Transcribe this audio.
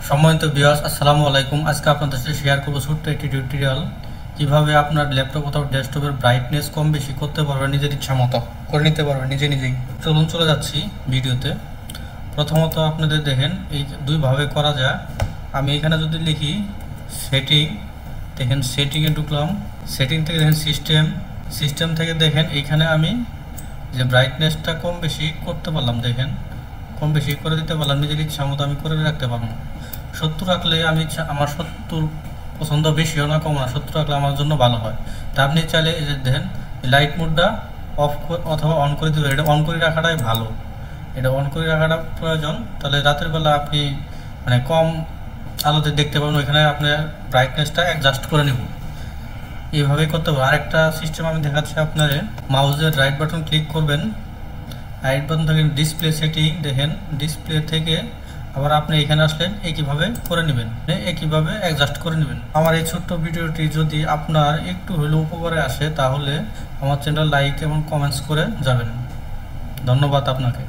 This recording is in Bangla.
সম্মানিত ভিউয়ার্স, আসসালামু আলাইকুম। আজকে আপনাদের সাথে শেয়ার করব ছোট্ট একটি টিউটোরিয়াল, কিভাবে আপনার ল্যাপটপ অথবা ডেস্কটপের ব্রাইটনেস কম বেশি করতে পারবেন, নিজের ইচ্ছা মতো করে নিতে পারবেন নিজেই। চলুন চলে যাচ্ছি ভিডিওতে। প্রথমত আপনাদের দেখেন এই দুইভাবে করা যায়। আমি এখানে যদি লিখি সেটিং, দেখেন সেটিংয়ে ঢুকলাম। সেটিং থেকে দেখেন সিস্টেম থেকে দেখেন এইখানে আমি যে ব্রাইটনেসটা কম বেশি করতে পারলাম, দেখেন কম বেশি করে দিতে পারলাম, নিজের ইচ্ছা মতো আমি করে রাখতে পারবো। 70 রাখলে আমি আমার 70 পছন্দ, বেশিও না কম না, 70 রাখলে আমার জন্য ভালো হয়। তা আপনি চাইলে এই যে দেখেন লাইট মোডটা অফ অথবা অন করে দেবেন। এটা অন করে রাখাটাই ভালো, এটা অন করে রাখাটা প্রয়োজন। তাহলে রাতের বেলা আপনি মানে কম আলোতে দেখতে পাবেন, ওইখানে আপনার ব্রাইটনেসটা অ্যাডজাস্ট করে নেব। এইভাবেই করতে হবে। আরেকটা সিস্টেম আমি দেখাচ্ছি আপনার, মাউসের রাইট বাটন ক্লিক করবেন, রাইট বাটন থেকে ডিসপ্লে সেটিং, দেখেন ডিসপ্লে থেকে আবার আপনি এখানে আসলেন, একইভাবে করে নেবেন, একইভাবে অ্যাডজাস্ট করে নেবেন। আমার এই ছোট্ট ভিডিওটি যদি আপনার একটু হলেও উপকারে আসে, তাহলে আমার চ্যানেল লাইক এবং কমেন্টস করে যাবেন। ধন্যবাদ আপনাকে।